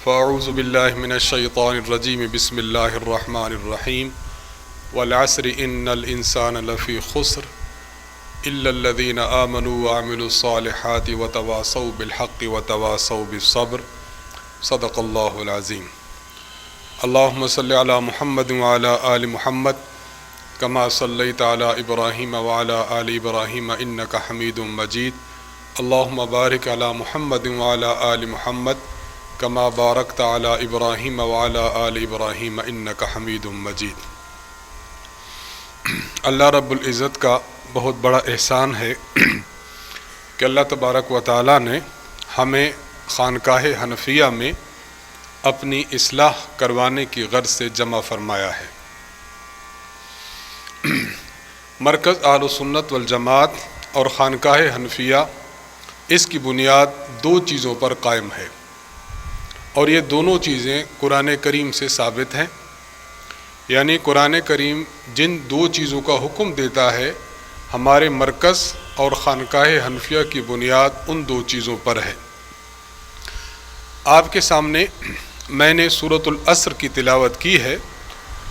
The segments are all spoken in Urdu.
فاعوذ باللہ من الشیطان الرجیم بسم اللہ الرحمن الرحیم والعصر ان الانسان لفی خسر الا الذین آمنوا وعملوا الصالحات وتواصوا بالحق وتواصوا بالصبر صدق اللہ العظیم۔ اللہم صلی علی محمد وعلی آل محمد کما صلیت علی ابراہیم وعلی آل ابراہیم انک حمید مجید۔ اللہم بارک علی محمد وعلی آل محمد کما بارکت علی ابراہیم وعلی آل ابراہیم انک حمید مجید۔ اللہ رب العزت کا بہت بڑا احسان ہے کہ اللہ تبارک و تعالیٰ نے ہمیں خانقاہ حنفیہ میں اپنی اصلاح کروانے کی غرض سے جمع فرمایا ہے۔ مرکز اہل سنت والجماعت اور خانقاہ حنفیہ اس کی بنیاد دو چیزوں پر قائم ہے، اور یہ دونوں چیزیں قرآن کریم سے ثابت ہیں۔ یعنی قرآن کریم جن دو چیزوں کا حکم دیتا ہے، ہمارے مرکز اور خانقاہ حنفیہ کی بنیاد ان دو چیزوں پر ہے۔ آپ کے سامنے میں نے سورۃ العصر کی تلاوت کی ہے۔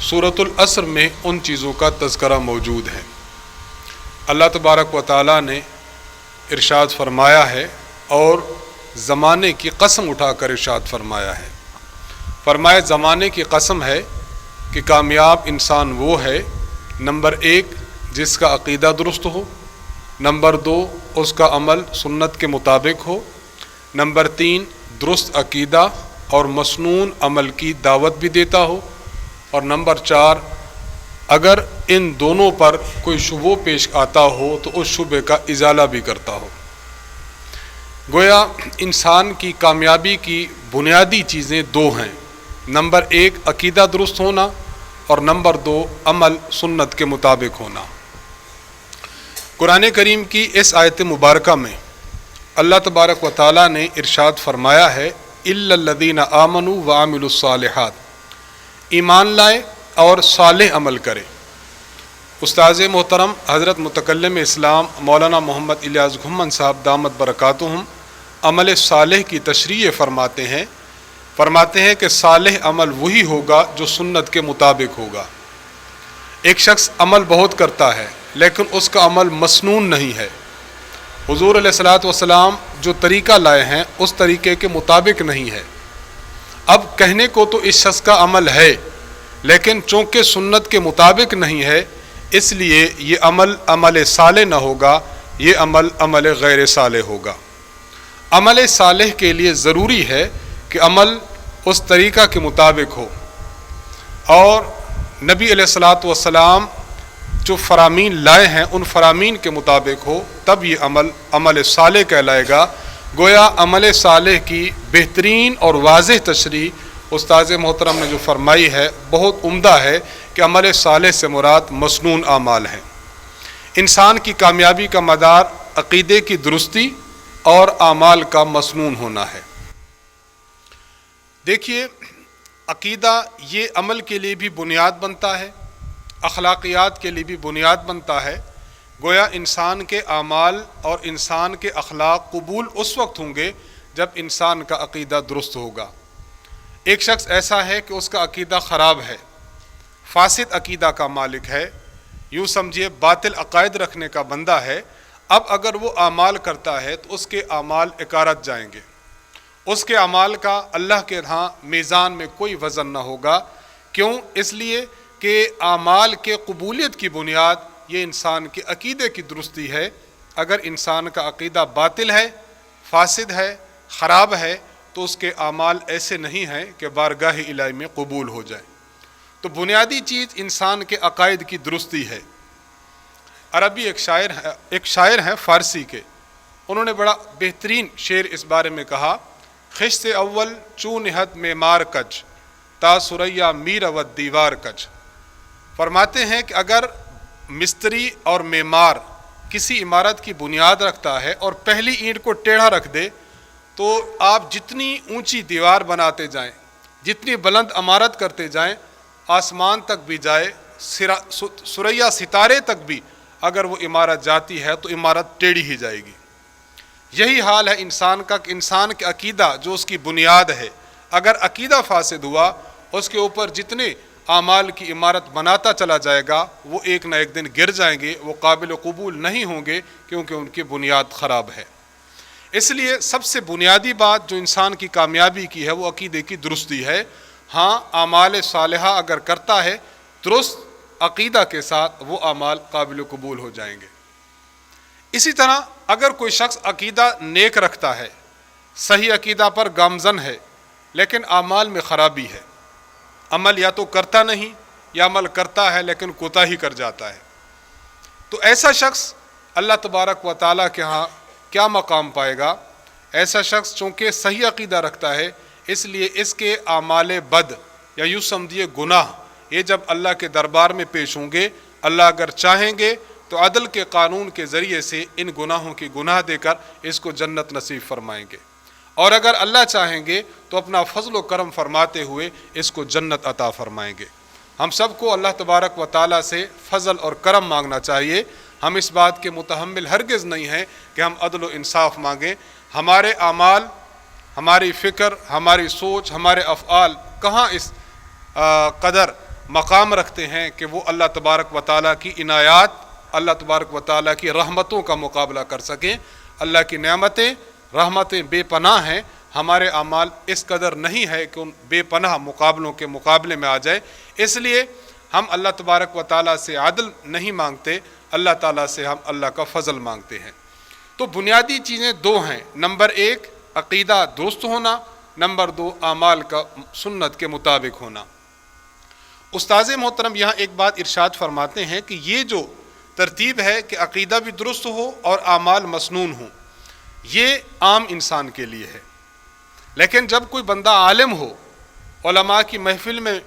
سورۃ العصر میں ان چیزوں کا تذکرہ موجود ہے۔ اللہ تبارک و تعالیٰ نے ارشاد فرمایا ہے اور زمانے کی قسم اٹھا کر ارشاد فرمایا ہے۔ فرمایا زمانے کی قسم ہے کہ کامیاب انسان وہ ہے، نمبر 1 جس کا عقیدہ درست ہو، نمبر 2 اس کا عمل سنت کے مطابق ہو، نمبر 3 درست عقیدہ اور مسنون عمل کی دعوت بھی دیتا ہو، اور نمبر 4 اگر ان دونوں پر کوئی شبہ پیش آتا ہو تو اس شبہ کا ازالہ بھی کرتا ہو۔ گویا انسان کی کامیابی کی بنیادی چیزیں دو ہیں، نمبر 1 عقیدہ درست ہونا اور نمبر 2 عمل سنت کے مطابق ہونا۔ قرآن کریم کی اس آیت مبارکہ میں اللہ تبارک و تعالیٰ نے ارشاد فرمایا ہے الا الذین آمنوا وعملوا الصالحات، ایمان لائے اور صالح عمل کرے۔ استاذ محترم حضرت متکلم اسلام مولانا محمد الیاس گھمن صاحب دامت برکاتہم عمل صالح کی تشریح فرماتے ہیں کہ صالح عمل وہی ہوگا جو سنت کے مطابق ہوگا۔ ایک شخص عمل بہت کرتا ہے لیکن اس کا عمل مسنون نہیں ہے، حضور علیہ الصلوۃ والسلام جو طریقہ لائے ہیں اس طریقے کے مطابق نہیں ہے۔ اب کہنے کو تو اس شخص کا عمل ہے لیکن چونکہ سنت کے مطابق نہیں ہے، اس لیے یہ عمل صالح نہ ہوگا، یہ عمل غیر صالح ہوگا۔ عمل صالح کے لیے ضروری ہے کہ عمل اس طریقہ کے مطابق ہو اور نبی علیہ الصلوۃ والسلام جو فرامین لائے ہیں ان فرامین کے مطابق ہو، تب یہ عمل صالح کہلائے گا۔ گویا عمل صالح کی بہترین اور واضح تشریح استاذ محترم نے جو فرمائی ہے بہت عمدہ ہے کہ عمل صالح سے مراد مسنون اعمال ہیں۔ انسان کی کامیابی کا مدار عقیدے کی درستی اور اعمال کا مسنون ہونا ہے۔ دیکھیے، عقیدہ یہ عمل کے لیے بھی بنیاد بنتا ہے، اخلاقیات کے لیے بھی بنیاد بنتا ہے۔ گویا انسان کے اعمال اور انسان کے اخلاق قبول اس وقت ہوں گے جب انسان کا عقیدہ درست ہوگا۔ ایک شخص ایسا ہے کہ اس کا عقیدہ خراب ہے، فاسد عقیدہ کا مالک ہے، یوں سمجھیے باطل عقائد رکھنے کا بندہ ہے۔ اب اگر وہ اعمال کرتا ہے تو اس کے اعمال اکارت جائیں گے، اس کے اعمال کا اللہ کے ہاں میزان میں کوئی وزن نہ ہوگا۔ کیوں؟ اس لیے کہ اعمال کے قبولیت کی بنیاد یہ انسان کے عقیدے کی درستی ہے۔ اگر انسان کا عقیدہ باطل ہے، فاسد ہے، خراب ہے تو اس کے اعمال ایسے نہیں ہیں کہ بارگاہ الہی میں قبول ہو جائیں۔ تو بنیادی چیز انسان کے عقائد کی درستی ہے۔ عربی ایک شاعر ہیں فارسی کے، انہوں نے بڑا بہترین شعر اس بارے میں کہا، خشت اول چون حد معمار کج تا سریا میر و دیوار کج۔ فرماتے ہیں کہ اگر مستری اور معمار کسی عمارت کی بنیاد رکھتا ہے اور پہلی اینٹ کو ٹیڑھا رکھ دے تو آپ جتنی اونچی دیوار بناتے جائیں، جتنی بلند عمارت کرتے جائیں، آسمان تک بھی جائے، سریا ستارے تک بھی اگر وہ عمارت جاتی ہے تو عمارت ٹیڑھی ہی جائے گی۔ یہی حال ہے انسان کا کہ انسان کے عقیدہ جو اس کی بنیاد ہے، اگر عقیدہ فاسد ہوا اس کے اوپر جتنے اعمال کی عمارت بناتا چلا جائے گا وہ ایک نہ ایک دن گر جائیں گے، وہ قابل قبول نہیں ہوں گے کیونکہ ان کی بنیاد خراب ہے۔ اس لیے سب سے بنیادی بات جو انسان کی کامیابی کی ہے وہ عقیدے کی درستی ہے۔ ہاں، اعمال صالحہ اگر کرتا ہے درست عقیدہ کے ساتھ وہ اعمال قابل قبول ہو جائیں گے۔ اسی طرح اگر کوئی شخص عقیدہ نیک رکھتا ہے، صحیح عقیدہ پر گامزن ہے، لیکن اعمال میں خرابی ہے، عمل یا تو کرتا نہیں یا عمل کرتا ہے لیکن کوتاہی کر جاتا ہے، تو ایسا شخص اللہ تبارک و تعالیٰ کے ہاں کیا مقام پائے گا؟ ایسا شخص چونکہ صحیح عقیدہ رکھتا ہے اس لیے اس کے اعمال بد یا یوں سمجھیے گناہ، یہ جب اللہ کے دربار میں پیش ہوں گے، اللہ اگر چاہیں گے تو عدل کے قانون کے ذریعے سے ان گناہوں کی گناہ دے کر اس کو جنت نصیب فرمائیں گے، اور اگر اللہ چاہیں گے تو اپنا فضل و کرم فرماتے ہوئے اس کو جنت عطا فرمائیں گے۔ ہم سب کو اللہ تبارک و تعالیٰ سے فضل اور کرم مانگنا چاہیے۔ ہم اس بات کے متحمل ہرگز نہیں ہیں کہ ہم عدل و انصاف مانگیں۔ ہمارے اعمال، ہماری فکر، ہماری سوچ، ہمارے افعال کہاں اس قدر مقام رکھتے ہیں کہ وہ اللہ تبارک و تعالیٰ کی عنایات، اللہ تبارک و تعالیٰ کی رحمتوں کا مقابلہ کر سکیں۔ اللہ کی نعمتیں، رحمتیں بے پناہ ہیں، ہمارے اعمال اس قدر نہیں ہے کہ ان بے پناہ مقابلوں کے مقابلے میں آ جائے۔ اس لیے ہم اللہ تبارک و تعالیٰ سے عدل نہیں مانگتے، اللہ تعالیٰ سے ہم اللہ کا فضل مانگتے ہیں۔ تو بنیادی چیزیں دو ہیں، نمبر ایک عقیدہ درست ہونا، نمبر دو اعمال کا سنت کے مطابق ہونا۔ استاذ محترم یہاں ایک بات ارشاد فرماتے ہیں کہ یہ جو ترتیب ہے کہ عقیدہ بھی درست ہو اور اعمال مسنون ہوں، یہ عام انسان کے لیے ہے، لیکن جب کوئی بندہ عالم ہو، علماء کی محفل میں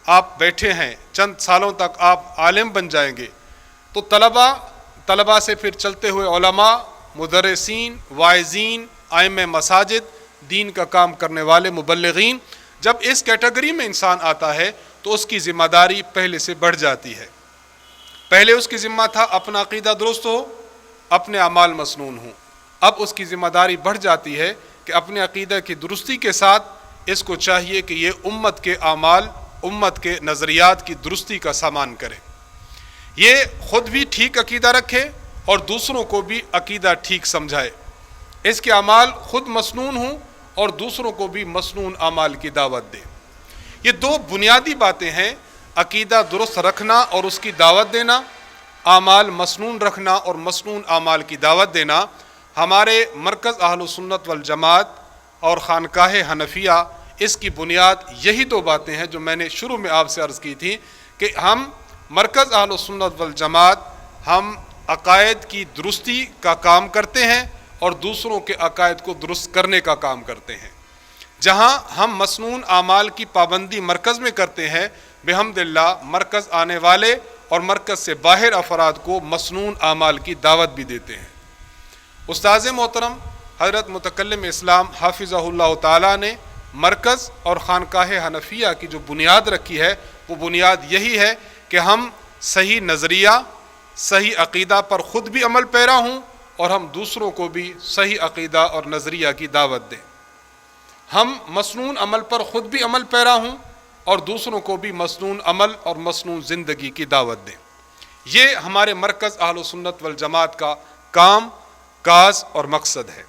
آپ بیٹھے ہیں، چند سالوں تک آپ عالم بن جائیں گے، تو طلباء سے پھر چلتے ہوئے علماء، مدرسین، واعظین، ائمہ مساجد، دین کا کام کرنے والے مبلغین، جب اس کیٹیگری میں انسان آتا ہے تو اس کی ذمہ داری پہلے سے بڑھ جاتی ہے۔ پہلے اس کی ذمہ تھا اپنا عقیدہ درست ہو، اپنے اعمال مسنون ہوں، اب اس کی ذمہ داری بڑھ جاتی ہے کہ اپنے عقیدہ کی درستی کے ساتھ اس کو چاہیے کہ یہ امت کے اعمال، امت کے نظریات کی درستی کا سامان کرے، یہ خود بھی ٹھیک عقیدہ رکھے اور دوسروں کو بھی عقیدہ ٹھیک سمجھائے، اس کے اعمال خود مسنون ہوں اور دوسروں کو بھی مسنون اعمال کی دعوت دے۔ یہ دو بنیادی باتیں ہیں، عقیدہ درست رکھنا اور اس کی دعوت دینا، اعمال مسنون رکھنا اور مسنون اعمال کی دعوت دینا۔ ہمارے مرکز اہل سنت والجماعت اور خانقاہ حنفیہ، اس کی بنیاد یہی دو باتیں ہیں جو میں نے شروع میں آپ سے عرض کی تھی کہ ہم مرکز اہل سنت والجماعت، ہم عقائد کی درستی کا کام کرتے ہیں اور دوسروں کے عقائد کو درست کرنے کا کام کرتے ہیں۔ جہاں ہم مسنون اعمال کی پابندی مرکز میں کرتے ہیں، بحمد اللہ مرکز آنے والے اور مرکز سے باہر افراد کو مسنون اعمال کی دعوت بھی دیتے ہیں۔ استاذ محترم حضرت متکلم اسلام حافظہ اللہ تعالیٰ نے مرکز اور خانقاہ حنفیہ کی جو بنیاد رکھی ہے وہ بنیاد یہی ہے کہ ہم صحیح نظریہ، صحیح عقیدہ پر خود بھی عمل پیرا ہوں اور ہم دوسروں کو بھی صحیح عقیدہ اور نظریہ کی دعوت دیں۔ ہم مسنون عمل پر خود بھی عمل پیرا ہوں اور دوسروں کو بھی مسنون عمل اور مسنون زندگی کی دعوت دیں۔ یہ ہمارے مرکز اہل سنت والجماعت کا کام، کاز اور مقصد ہے۔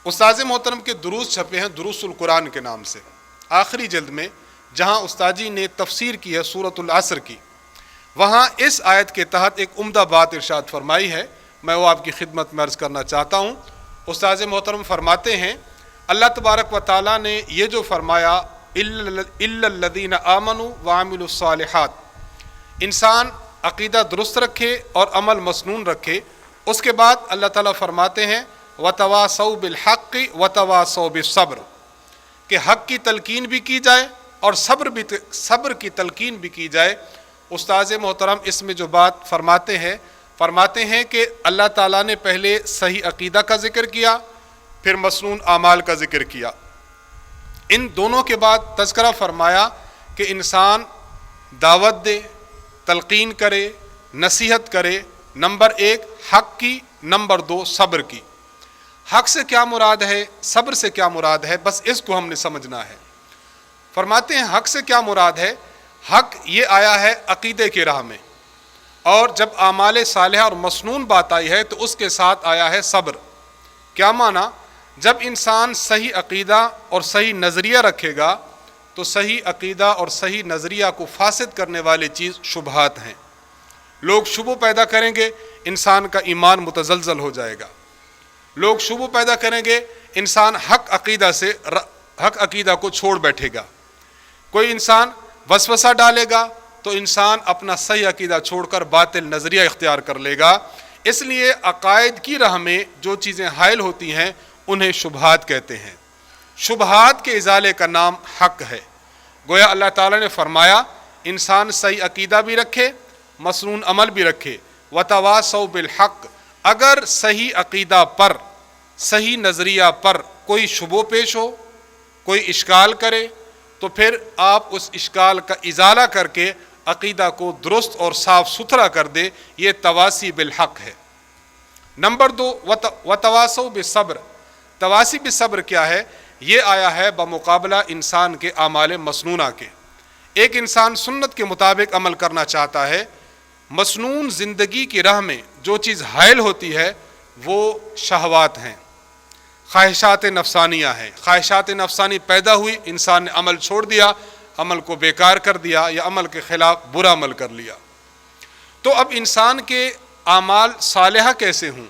استاذ محترم کے دروس چھپے ہیں دروس القرآن کے نام سے، آخری جلد میں جہاں استاد جی نے تفسیر کی ہے سورۃ العصر کی، وہاں اس آیت کے تحت ایک عمدہ بات ارشاد فرمائی ہے، میں وہ آپ کی خدمت میں عرض کرنا چاہتا ہوں۔ استاذ محترم فرماتے ہیں اللہ تبارک و تعالیٰ نے یہ جو فرمایا الا الذین آمنوا وعملوا الصالحات، انسان عقیدہ درست رکھے اور عمل مسنون رکھے، اس کے بعد اللہ تعالیٰ فرماتے ہیں وتواصوا بالحق وتواصوا بالصبر، کہ حق کی تلقین بھی کی جائے اور صبر کی تلقین بھی کی جائے۔ استاذ محترم اس میں جو بات فرماتے ہیں کہ اللہ تعالیٰ نے پہلے صحیح عقیدہ کا ذکر کیا، پھر مسنون اعمال کا ذکر کیا، ان دونوں کے بعد تذکرہ فرمایا کہ انسان دعوت دے، تلقین کرے، نصیحت کرے، نمبر ایک حق کی، نمبر دو صبر کی۔ حق سے کیا مراد ہے، صبر سے کیا مراد ہے، بس اس کو ہم نے سمجھنا ہے۔ فرماتے ہیں حق سے کیا مراد ہے، حق یہ آیا ہے عقیدے کی راہ میں، اور جب اعمال صالحہ اور مسنون بات آئی ہے تو اس کے ساتھ آیا ہے صبر۔ کیا معنی؟ جب انسان صحیح عقیدہ اور صحیح نظریہ رکھے گا تو صحیح عقیدہ اور صحیح نظریہ کو فاسد کرنے والی چیز شبہات ہیں۔ لوگ شبہ پیدا کریں گے، انسان کا ایمان متزلزل ہو جائے گا۔ لوگ شبہ پیدا کریں گے، انسان حق عقیدہ کو چھوڑ بیٹھے گا۔ کوئی انسان وسوسہ ڈالے گا تو انسان اپنا صحیح عقیدہ چھوڑ کر باطل نظریہ اختیار کر لے گا۔ اس لیے عقائد کی راہ میں جو چیزیں حائل ہوتی ہیں انہیں شبہات کہتے ہیں۔ شبہات کے ازالے کا نام حق ہے۔ گویا اللہ تعالیٰ نے فرمایا انسان صحیح عقیدہ بھی رکھے، مسنون عمل بھی رکھے، وتواصوا بالحق۔ اگر صحیح عقیدہ پر، صحیح نظریہ پر کوئی شبہ پیش ہو، کوئی اشکال کرے، تو پھر آپ اس اشکال کا ازالہ کر کے عقیدہ کو درست اور صاف ستھرا کر دے، یہ تواصی بالحق ہے۔ نمبر 2، وتواصوا بالصبر۔ تواصی بالصبر کیا ہے؟ یہ آیا ہے بمقابلہ انسان کے اعمال مسنونہ کے۔ ایک انسان سنت کے مطابق عمل کرنا چاہتا ہے، مسنون زندگی کی راہ میں جو چیز حائل ہوتی ہے وہ شہوات ہیں، خواہشات نفسانیہ ہیں۔ خواہشات نفسانی پیدا ہوئی، انسان نے عمل چھوڑ دیا، عمل کو بیکار کر دیا یا عمل کے خلاف برا عمل کر لیا۔ تو اب انسان کے اعمال صالحہ کیسے ہوں،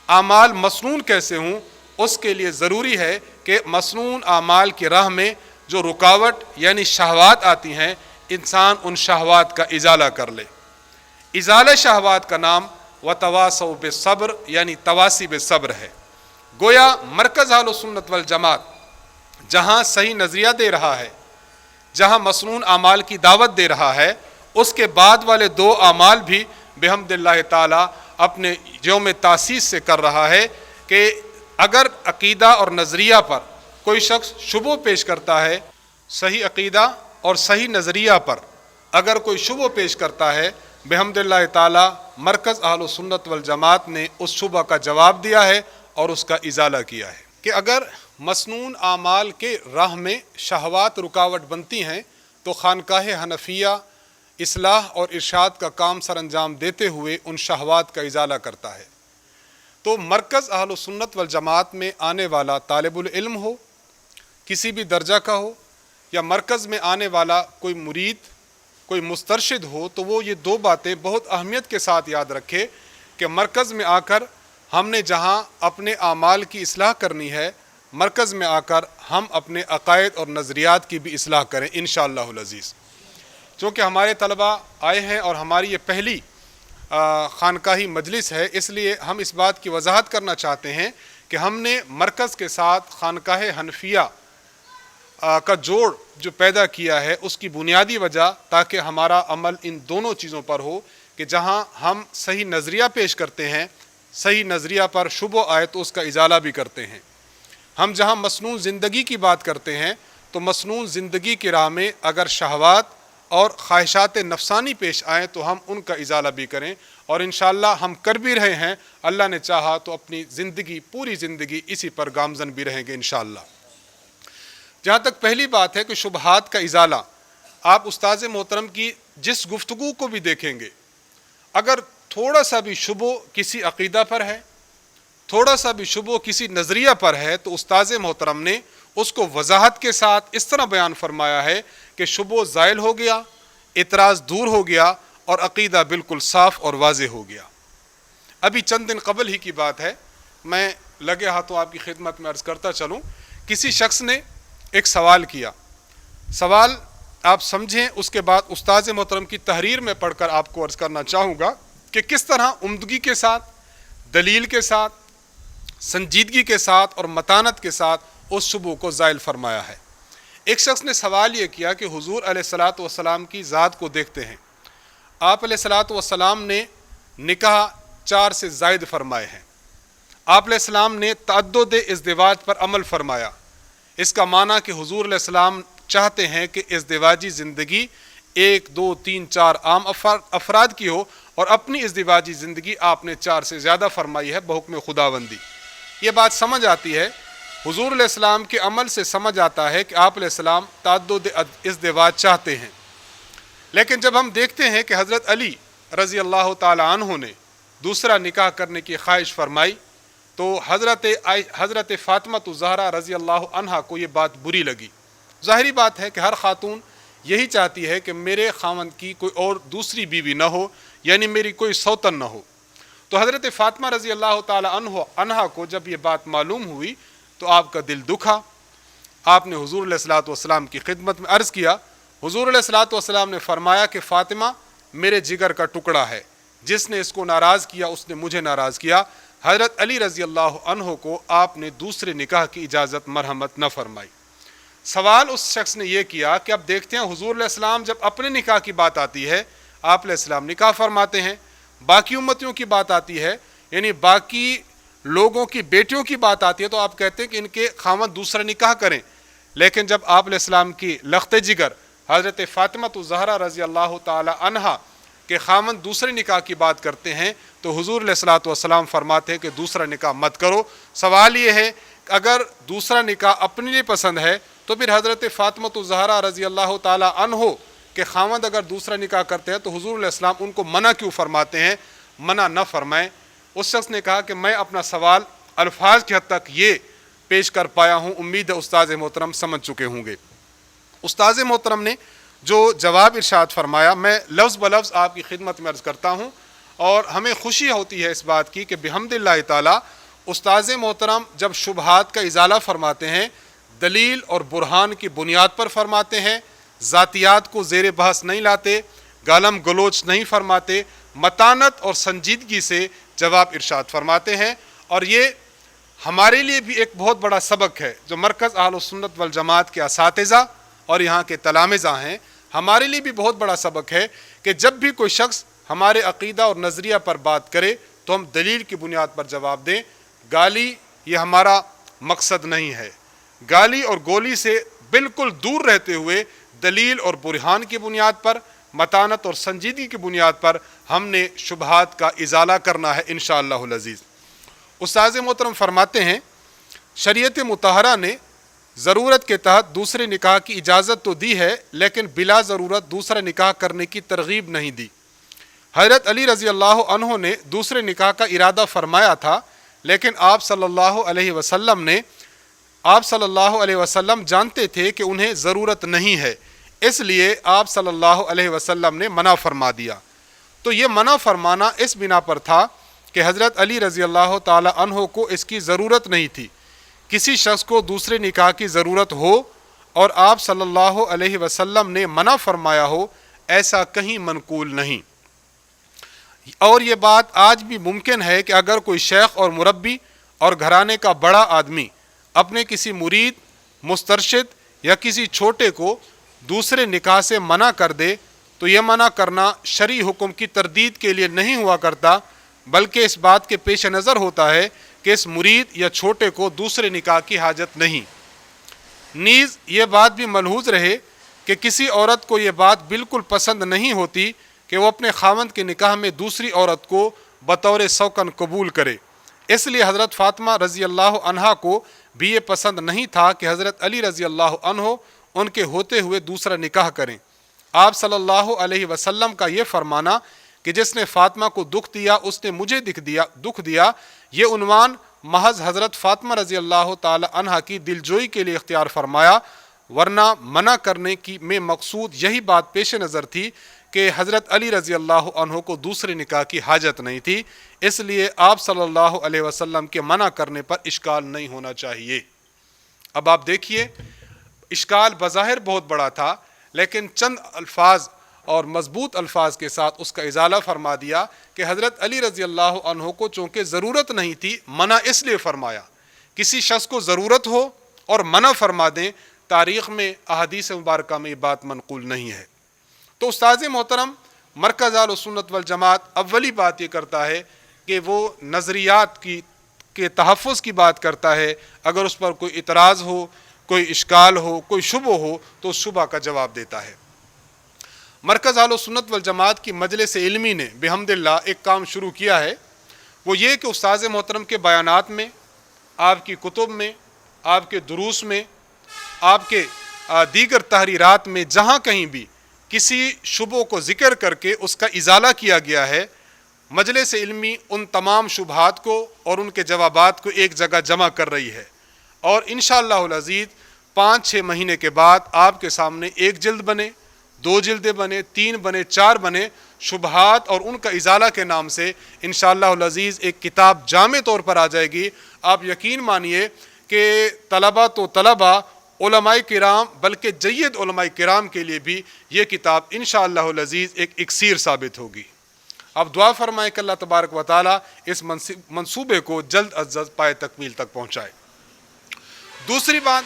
اعمال مسنون کیسے ہوں، اس کے لیے ضروری ہے کہ مسنون اعمال کی راہ میں جو رکاوٹ یعنی شہوات آتی ہیں، انسان ان شہوات کا ازالہ کر لے۔ ازالہ شہوات کا نام وتواصوا بالصبر یعنی تواصی بالصبر ہے۔ گویا مرکز اہل سنت والجماعت جہاں صحیح نظریہ دے رہا ہے، جہاں مسنون اعمال کی دعوت دے رہا ہے، اس کے بعد والے 2 اعمال بھی بحمد اللہ تعالی اپنے یوم تاسیس سے کر رہا ہے کہ اگر عقیدہ اور نظریہ پر کوئی شخص شبہ پیش کرتا ہے، صحیح عقیدہ اور صحیح نظریہ پر اگر کوئی شبہ پیش کرتا ہے، بحمد اللہ تعالی مرکز اہل سنت والجماعت نے اس شبہ کا جواب دیا ہے اور اس کا ازالہ کیا ہے کہ اگر مسنون اعمال کے راہ میں شہوات رکاوٹ بنتی ہیں تو خانقاہ حنفیہ اصلاح اور ارشاد کا کام سر انجام دیتے ہوئے ان شہوات کا ازالہ کرتا ہے۔ تو مرکز اہل سنت والجماعت میں آنے والا طالب العلم ہو، کسی بھی درجہ کا ہو، یا مرکز میں آنے والا کوئی مرید، کوئی مسترشد ہو، تو وہ یہ 2 باتیں بہت اہمیت کے ساتھ یاد رکھے کہ مرکز میں آ کر ہم نے جہاں اپنے اعمال کی اصلاح کرنی ہے، مرکز میں آ کر ہم اپنے عقائد اور نظریات کی بھی اصلاح کریں انشاءاللہ العزیز۔ چونکہ ہمارے طلباء آئے ہیں اور ہماری یہ پہلی خانقاہی مجلس ہے، اس لیے ہم اس بات کی وضاحت کرنا چاہتے ہیں کہ ہم نے مرکز کے ساتھ خانقاہ حنفیہ کا جوڑ جو پیدا کیا ہے اس کی بنیادی وجہ تاکہ ہمارا عمل ان دونوں چیزوں پر ہو کہ جہاں ہم صحیح نظریہ پیش کرتے ہیں، صحیح نظریہ پر شبہ آئے تو اس کا ازالہ بھی کرتے ہیں۔ ہم جہاں مسنون زندگی کی بات کرتے ہیں تو مسنون زندگی کی راہ میں اگر شہوات اور خواہشات نفسانی پیش آئیں تو ہم ان کا ازالہ بھی کریں، اور انشاءاللہ ہم کر بھی رہے ہیں، اللہ نے چاہا تو اپنی زندگی، پوری زندگی اسی پر گامزن بھی رہیں گے انشاءاللہ۔ جہاں تک پہلی بات ہے کہ شبہات کا ازالہ، آپ استاذ محترم کی جس گفتگو کو بھی دیکھیں گے، اگر تھوڑا سا بھی شبہ کسی عقیدہ پر ہے، تھوڑا سا بھی شبہ کسی نظریہ پر ہے، تو استاذ محترم نے اس کو وضاحت کے ساتھ اس طرح بیان فرمایا ہے کہ شبہ زائل ہو گیا، اعتراض دور ہو گیا اور عقیدہ بالکل صاف اور واضح ہو گیا۔ ابھی چند دن قبل ہی کی بات ہے، میں لگے ہاتھوں آپ کی خدمت میں عرض کرتا چلوں، کسی شخص نے ایک سوال کیا، سوال آپ سمجھیں، اس کے بعد استاذ محترم کی تحریر میں پڑھ کر آپ کو عرض کرنا چاہوں گا کہ کس طرح عمدگی کے ساتھ، دلیل کے ساتھ، سنجیدگی کے ساتھ اور متانت کے ساتھ اس شبہ کو زائل فرمایا ہے۔ ایک شخص نے سوال یہ کیا کہ حضور علیہ الصلاۃ والسلام کی ذات کو دیکھتے ہیں، آپ علیہ الصلاۃ والسلام نے نکاح 4 سے زائد فرمائے ہیں، آپ علیہ السلام نے تعدد ازدواج پر عمل فرمایا، اس کا معنی کہ حضور علیہ السلام چاہتے ہیں کہ ازدواجی زندگی 1 2 3 4 عام افراد کی ہو، اور اپنی ازدواجی زندگی آپ نے 4 سے زیادہ فرمائی ہے بحکم خداوندی۔ یہ بات سمجھ آتی ہے، حضور علیہ السلام کے عمل سے سمجھ آتا ہے کہ آپ علیہ السلام تعدد ازدواج چاہتے ہیں۔ لیکن جب ہم دیکھتے ہیں کہ حضرت علی رضی اللہ تعالی عنہ نے دوسرا نکاح کرنے کی خواہش فرمائی تو حضرت فاطمہ الزہرا رضی اللہ عنہا کو یہ بات بری لگی۔ ظاہری بات ہے کہ ہر خاتون یہی چاہتی ہے کہ میرے خاوند کی کوئی اور دوسری بیوی نہ ہو، یعنی میری کوئی سوتن نہ ہو۔ تو حضرت فاطمہ رضی اللہ تعالی عنہا کو جب یہ بات معلوم ہوئی تو آپ کا دل دکھا۔ آپ نے حضور علیہ الصلوۃ والسلام کی خدمت میں عرض کیا۔ حضور علیہ الصلوۃ والسلام نے فرمایا کہ فاطمہ میرے جگر کا ٹکڑا ہے، جس نے اس کو ناراض کیا اس نے مجھے ناراض کیا۔ حضرت علی رضی اللہ عنہ کو آپ نے دوسرے نکاح کی اجازت مرحمت نہ فرمائی۔ سوال اس شخص نے یہ کیا کہ اب دیکھتے ہیں حضور علیہ السلام جب اپنے نکاح کی بات آتی ہے آپ علیہ السلام نکاح فرماتے ہیں، باقی امتیوں کی بات آتی ہے یعنی باقی لوگوں کی بیٹیوں کی بات آتی ہے تو آپ کہتے ہیں کہ ان کے خاوند دوسرا نکاح کریں، لیکن جب آپ علیہ السلام کی لخت جگر حضرت فاطمہ الزہرا رضی اللہ تعالی عنہا کہ خاوند دوسرے نکاح کی بات کرتے ہیں تو حضور علیہ الصلوۃ والسلام فرماتے ہیں کہ دوسرا نکاح مت کرو۔ سوال یہ ہے کہ اگر دوسرا نکاح اپنے لیے پسند ہے تو پھر حضرت فاطمہ الزہرا رضی اللہ تعالی عنہ کہ خاوند اگر دوسرا نکاح کرتے ہیں تو حضور علیہ السلام ان کو منع کیوں فرماتے ہیں؟ منع نہ فرمائیں۔ اس شخص نے کہا کہ میں اپنا سوال الفاظ کی حد تک یہ پیش کر پایا ہوں، امید ہے استاذ محترم سمجھ چکے ہوں گے۔ استاذ محترم نے جو جواب ارشاد فرمایا میں لفظ بلفظ آپ کی خدمت میں عرض کرتا ہوں، اور ہمیں خوشی ہوتی ہے اس بات کی کہ بحمد اللہ تعالی استاذ محترم جب شبہات کا ازالہ فرماتے ہیں دلیل اور برہان کی بنیاد پر فرماتے ہیں، ذاتیات کو زیر بحث نہیں لاتے، گالم گلوچ نہیں فرماتے، متانت اور سنجیدگی سے جواب ارشاد فرماتے ہیں۔ اور یہ ہمارے لیے بھی ایک بہت بڑا سبق ہے، جو مرکز اہل السنت والجماعت کے اساتذہ اور یہاں کے تلامذہ ہیں، ہمارے لیے بھی بہت بڑا سبق ہے کہ جب بھی کوئی شخص ہمارے عقیدہ اور نظریہ پر بات کرے تو ہم دلیل کی بنیاد پر جواب دیں۔ گالی یہ ہمارا مقصد نہیں ہے، گالی اور گولی سے بالکل دور رہتے ہوئے دلیل اور برہان کی بنیاد پر، متانت اور سنجیدگی کی بنیاد پر ہم نے شبہات کا ازالہ کرنا ہے انشاءاللہ العزیز۔ استاذ محترم فرماتے ہیں شریعت مطہرہ نے ضرورت کے تحت دوسرے نکاح کی اجازت تو دی ہے لیکن بلا ضرورت دوسرا نکاح کرنے کی ترغیب نہیں دی۔ حضرت علی رضی اللہ عنہ نے دوسرے نکاح کا ارادہ فرمایا تھا، لیکن آپ صلی اللہ علیہ وسلم جانتے تھے کہ انہیں ضرورت نہیں ہے، اس لیے آپ صلی اللہ علیہ وسلم نے منع فرما دیا۔ تو یہ منع فرمانا اس بنا پر تھا کہ حضرت علی رضی اللہ تعالی عنہ کو اس کی ضرورت نہیں تھی۔ کسی شخص کو دوسرے نکاح کی ضرورت ہو اور آپ صلی اللہ علیہ وسلم نے منع فرمایا ہو، ایسا کہیں منقول نہیں۔ اور یہ بات آج بھی ممکن ہے کہ اگر کوئی شیخ اور مربی اور گھرانے کا بڑا آدمی اپنے کسی مرید، مسترشد یا کسی چھوٹے کو دوسرے نکاح سے منع کر دے تو یہ منع کرنا شرعی حکم کی تردید کے لیے نہیں ہوا کرتا، بلکہ اس بات کے پیش نظر ہوتا ہے کہ اس مرید یا چھوٹے کو دوسرے نکاح کی حاجت نہیں۔ نیز یہ بات بھی ملحوظ رہے کہ کسی عورت کو یہ بات بالکل پسند نہیں ہوتی کہ وہ اپنے خاوند کے نکاح میں دوسری عورت کو بطور سوکن قبول کرے۔ اس لیے حضرت فاطمہ رضی اللہ عنہا کو بھی یہ پسند نہیں تھا کہ حضرت علی رضی اللہ عنہ ان کے ہوتے ہوئے دوسرا نکاح کریں۔ آپ صلی اللہ علیہ وسلم کا یہ فرمانا کہ جس نے فاطمہ کو دکھ دیا اس نے مجھے دکھ دیا، یہ عنوان محض حضرت فاطمہ رضی اللہ تعالی عنہا کی دلجوئی کے لیے اختیار فرمایا، ورنہ منع کرنے کی میں مقصود یہی بات پیش نظر تھی کہ حضرت علی رضی اللہ عنہ کو دوسرے نکاح کی حاجت نہیں تھی، اس لیے آپ صلی اللہ علیہ وسلم کے منع کرنے پر اشکال نہیں ہونا چاہیے۔ اب آپ دیکھیے اشکال بظاہر بہت بڑا تھا، لیکن چند الفاظ اور مضبوط الفاظ کے ساتھ اس کا ازالہ فرما دیا کہ حضرت علی رضی اللہ عنہ کو چونکہ ضرورت نہیں تھی منع اس لیے فرمایا۔ کسی شخص کو ضرورت ہو اور منع فرما دیں، تاریخ میں احادیث مبارکہ میں یہ بات منقول نہیں ہے۔ تو استاذ محترم مرکز اہل السنت والجماعت اولی بات یہ کرتا ہے کہ وہ نظریات کے تحفظ کی بات کرتا ہے، اگر اس پر کوئی اعتراض ہو، کوئی اشکال ہو، کوئی شبہ ہو تو اس شبہ کا جواب دیتا ہے۔ مرکز اہل السنت والجماعت کی مجلس علمی نے بحمد اللہ ایک کام شروع کیا ہے، وہ یہ کہ استاذ محترم کے بیانات میں آپ کی کتب میں، آپ کے دروس میں، آپ کے دیگر تحریرات میں جہاں کہیں بھی کسی شبہ کو ذکر کر کے اس کا ازالہ کیا گیا ہے، مجلس علمی ان تمام شبہات کو اور ان کے جوابات کو ایک جگہ جمع کر رہی ہے، اور انشاءاللہ العزیز 5-6 مہینے کے بعد آپ کے سامنے 1 جلد بنے، 2 جلدیں بنے، 3 بنے، 4 بنے، شبہات اور ان کا ازالہ کے نام سے انشاءاللہ العزیز ایک کتاب جامع طور پر آ جائے گی۔ آپ یقین مانیے کہ طلبہ تو طلبہ، علماء کرام، بلکہ جید علماء کرام کے لیے بھی یہ کتاب انشاءاللہ العزیز ایک اکسیر ثابت ہوگی۔ اب دعا فرمائیں کہ اللہ تبارک و تعالیٰ اس منصوبے کو جلد از جلد پائے تکمیل تک پہنچائے۔ دوسری بات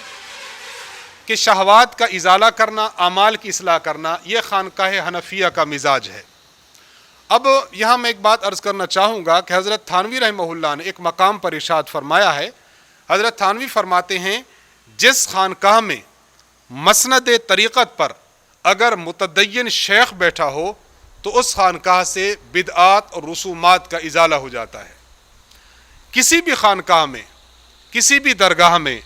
کہ شہوات کا ازالہ کرنا، اعمال کی اصلاح کرنا، یہ خانقاہ حنفیہ کا مزاج ہے۔ اب یہاں میں ایک بات عرض کرنا چاہوں گا کہ حضرت تھانوی رحمہ اللہ نے ایک مقام پر ارشاد فرمایا ہے۔ حضرت تھانوی فرماتے ہیں جس خانقاہ میں مسند طریقت پر اگر متدین شیخ بیٹھا ہو تو اس خانقاہ سے بدعات اور رسومات کا ازالہ ہو جاتا ہے۔ کسی بھی خانقاہ میں، کسی بھی درگاہ میں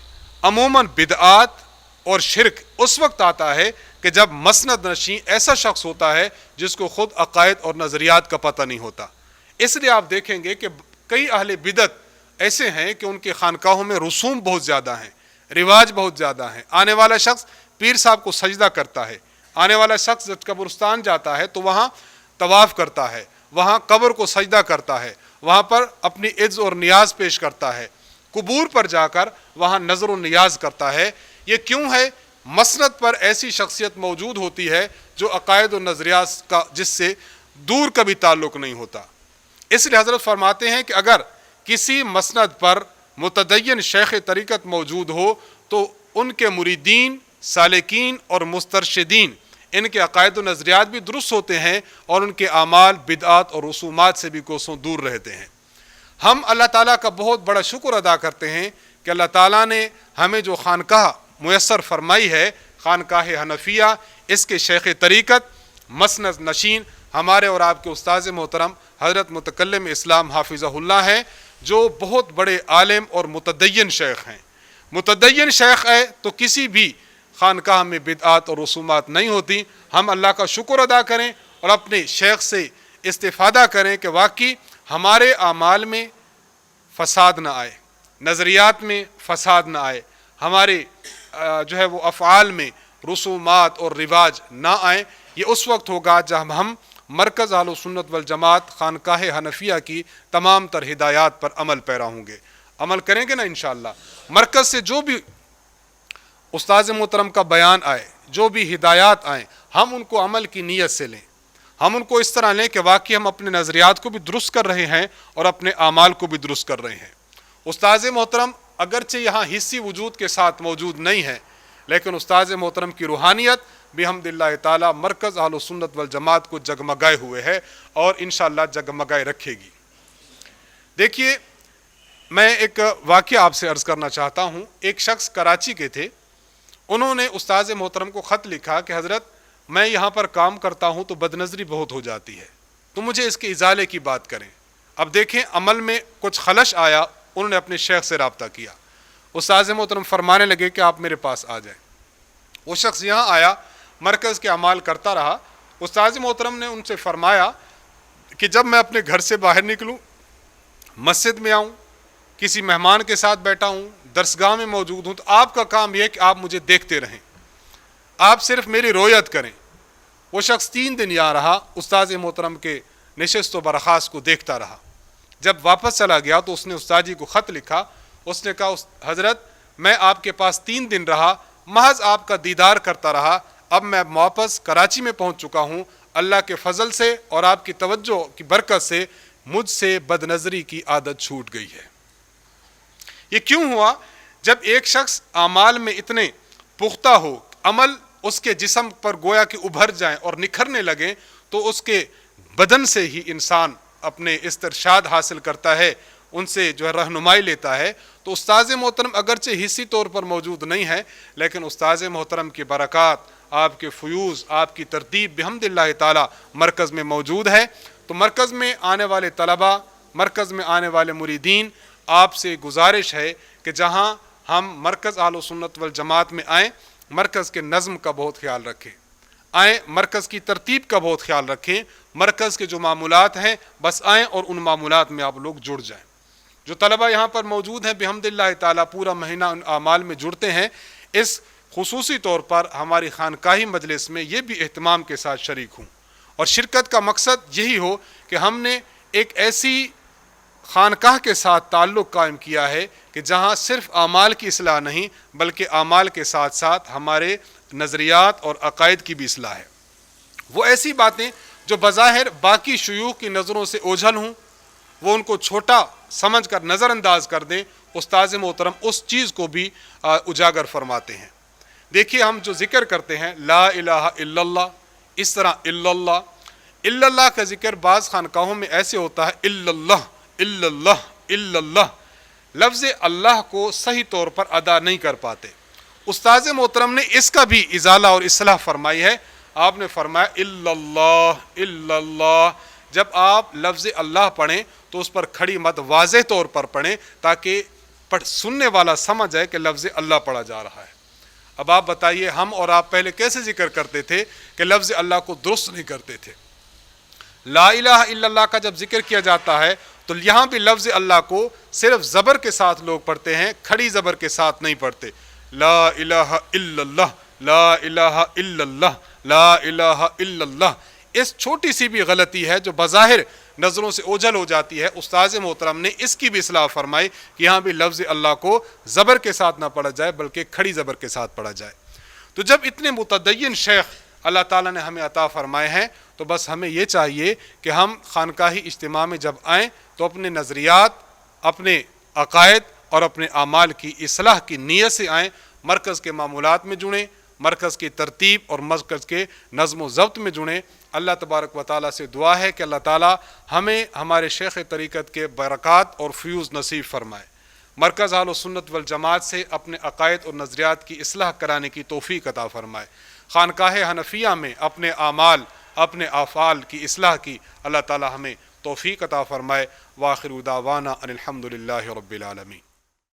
عموماً بدعات اور شرک اس وقت آتا ہے کہ جب مسند نشین ایسا شخص ہوتا ہے جس کو خود عقائد اور نظریات کا پتہ نہیں ہوتا۔ اس لیے آپ دیکھیں گے کہ کئی اہل بدعت ایسے ہیں کہ ان کے خانقاہوں میں رسوم بہت زیادہ ہیں، رواج بہت زیادہ ہیں۔ آنے والا شخص پیر صاحب کو سجدہ کرتا ہے، آنے والا شخص جب قبرستان جاتا ہے تو وہاں طواف کرتا ہے، وہاں قبر کو سجدہ کرتا ہے، وہاں پر اپنی عز اور نیاز پیش کرتا ہے، قبور پر جا کر وہاں نظر و نیاز کرتا ہے۔ یہ کیوں ہے؟ مسند پر ایسی شخصیت موجود ہوتی ہے جو عقائد و نظریات کا جس سے دور کبھی تعلق نہیں ہوتا۔ اس لیے حضرت فرماتے ہیں کہ اگر کسی مسند پر متدین شیخ طریقت موجود ہو تو ان کے مریدین، سالکین اور مسترشدین، ان کے عقائد و نظریات بھی درست ہوتے ہیں اور ان کے اعمال بدعات اور رسومات سے بھی کوسوں دور رہتے ہیں۔ ہم اللہ تعالیٰ کا بہت بڑا شکر ادا کرتے ہیں کہ اللہ تعالیٰ نے ہمیں جو خانقاہ میسر فرمائی ہے، خانقاہ حنفیہ، اس کے شیخ طریقت مسند نشین ہمارے اور آپ کے استاذ محترم حضرت متکلم اسلام حافظہ اللہ ہیں، جو بہت بڑے عالم اور متدین شیخ ہیں۔ متدین شیخ ہے تو کسی بھی خانقاہ میں بدعات اور رسومات نہیں ہوتی۔ ہم اللہ کا شکر ادا کریں اور اپنے شیخ سے استفادہ کریں کہ واقعی ہمارے اعمال میں فساد نہ آئے، نظریات میں فساد نہ آئے، ہمارے جو ہے وہ افعال میں رسومات اور رواج نہ آئیں۔ یہ اس وقت ہوگا جب ہم مرکز اہل سنت والجماعت خانقاہ حنفیہ کی تمام تر ہدایات پر عمل پیرا ہوں گے، عمل کریں گے نا انشاءاللہ۔ مرکز سے جو بھی استاذ محترم کا بیان آئے، جو بھی ہدایات آئیں، ہم ان کو عمل کی نیت سے لیں، ہم ان کو اس طرح لیں کہ واقعی ہم اپنے نظریات کو بھی درست کر رہے ہیں اور اپنے اعمال کو بھی درست کر رہے ہیں۔ استاذ محترم اگرچہ یہاں حصی وجود کے ساتھ موجود نہیں ہے، لیکن استاذ محترم کی روحانیت بحمداللہ تعالی مرکز اہل سنت والجماعت کو جگمگائے ہوئے ہے اور انشاءاللہ جگمگائے رکھے گی۔ دیکھیے، میں ایک واقعہ آپ سے عرض کرنا چاہتا ہوں۔ ایک شخص کراچی کے تھے، انہوں نے استاذ محترم کو خط لکھا کہ حضرت میں یہاں پر کام کرتا ہوں تو بدنظری بہت ہو جاتی ہے، تو مجھے اس کے ازالے کی بات کریں۔ اب دیکھیں، عمل میں کچھ خلش آیا، انہوں نے اپنے شیخ سے رابطہ کیا۔ استاذ محترم فرمانے لگے کہ آپ میرے پاس آ جائیں۔ وہ شخص یہاں آیا، مرکز کے اعمال کرتا رہا۔ استاذ محترم نے ان سے فرمایا کہ جب میں اپنے گھر سے باہر نکلوں، مسجد میں آؤں، کسی مہمان کے ساتھ بیٹھا ہوں، درسگاہ میں موجود ہوں، تو آپ کا کام یہ ہے کہ آپ مجھے دیکھتے رہیں، آپ صرف میری رویت کریں۔ وہ شخص 3 دن یہاں رہا، استاذ محترم کے نشست و برخاست کو دیکھتا رہا۔ جب واپس چلا گیا تو اس نے استاد جی کو خط لکھا۔ اس نے کہا حضرت میں آپ کے پاس 3 دن رہا، محض آپ کا دیدار کرتا رہا، اب میں واپس کراچی میں پہنچ چکا ہوں۔ اللہ کے فضل سے اور آپ کی توجہ کی برکت سے مجھ سے بد نظری کی عادت چھوٹ گئی ہے۔ یہ کیوں ہوا؟ جب ایک شخص اعمال میں اتنے پختہ ہو، عمل اس کے جسم پر گویا کہ ابھر جائیں اور نکھرنے لگیں، تو اس کے بدن سے ہی انسان اپنے استرشاد حاصل کرتا ہے، ان سے جو ہے رہنمائی لیتا ہے۔ تو استاذ محترم اگرچہ حصی طور پر موجود نہیں ہے، لیکن استاذ محترم کی برکات، آپ کے فیوز، آپ کی ترتیب بحمداللہ تعالی مرکز میں موجود ہے۔ تو مرکز میں آنے والے طلباء، مرکز میں آنے والے مریدین، آپ سے گزارش ہے کہ جہاں ہم مرکز اہل سنت والجماعت میں آئیں، مرکز کے نظم کا بہت خیال رکھیں، آئیں مرکز کی ترتیب کا بہت خیال رکھیں، مرکز کے جو معمولات ہیں بس آئیں اور ان معمولات میں آپ لوگ جڑ جائیں۔ جو طلبہ یہاں پر موجود ہیں بحمد اللہ تعالیٰ پورا مہینہ ان اعمال میں جڑتے ہیں، اس خصوصی طور پر ہماری خانقاہی مجلس میں یہ بھی اہتمام کے ساتھ شریک ہوں، اور شرکت کا مقصد یہی ہو کہ ہم نے ایک ایسی خانقاہ کے ساتھ تعلق قائم کیا ہے کہ جہاں صرف اعمال کی اصلاح نہیں بلکہ اعمال کے ساتھ ساتھ ہمارے نظریات اور عقائد کی بھی اصلاح ہے۔ وہ ایسی باتیں جو بظاہر باقی شیوخ کی نظروں سے اوجھل ہوں، وہ ان کو چھوٹا سمجھ کر نظر انداز کر دیں، استاذ محترم اس چیز کو بھی اجاگر فرماتے ہیں۔ دیکھیے ہم جو ذکر کرتے ہیں لا الہ الا اللہ، اس طرح الا اللہ کا ذکر بعض خانقاہوں میں ایسے ہوتا ہے الا اللہ الا اللہ الا اللہ، لفظ اللہ کو صحیح طور پر ادا نہیں کر پاتے۔ استاذ محترم نے اس کا بھی ازالہ اور اصلاح فرمائی ہے۔ آپ نے فرمایا الا اللہ، جب آپ لفظ اللہ پڑھیں تو اس پر کھڑی مت واضح طور پر پڑھیں تاکہ سننے والا سمجھ آئے کہ لفظ اللہ پڑھا جا رہا ہے۔ اب آپ بتائیے ہم اور آپ پہلے کیسے ذکر کرتے تھے کہ لفظ اللہ کو درست نہیں کرتے تھے؟ لا الہ الا اللہ کا جب ذکر کیا جاتا ہے تو یہاں بھی لفظ اللہ کو صرف زبر کے ساتھ لوگ پڑھتے ہیں، کھڑی زبر کے ساتھ نہیں پڑھتے۔ لا الہ الا اللہ، لا الہ الا اللہ، لا الہ الا اللہ۔ اس چھوٹی سی بھی غلطی ہے جو بظاہر نظروں سے اوجھل ہو جاتی ہے، استاذ محترم نے اس کی بھی اصلاح فرمائی کہ یہاں بھی لفظ اللہ کو زبر کے ساتھ نہ پڑھا جائے بلکہ کھڑی زبر کے ساتھ پڑھا جائے۔ تو جب اتنے متدین شیخ اللہ تعالیٰ نے ہمیں عطا فرمائے ہیں تو بس ہمیں یہ چاہیے کہ ہم خانقاہی اجتماع میں جب آئیں تو اپنے نظریات، اپنے عقائد اور اپنے اعمال کی اصلاح کی نیت سے آئیں، مرکز کے معمولات میں جڑیں، مرکز کی ترتیب اور مرکز کے نظم و ضبط میں جڑیں۔ اللہ تبارک و تعالیٰ سے دعا ہے کہ اللہ تعالیٰ ہمیں ہمارے شیخ طریقت کے برکات اور فیوز نصیب فرمائے، مرکز اہل سنت والجماعت سے اپنے عقائد اور نظریات کی اصلاح کرانے کی توفیق عطا فرمائے، خانقاہ حنفیہ میں اپنے اعمال، اپنے افعال کی اصلاح کی اللہ تعالیٰ ہمیں توفیق عطا فرمائے۔ وآخر دعوانا ان الحمد للہ رب العالمین۔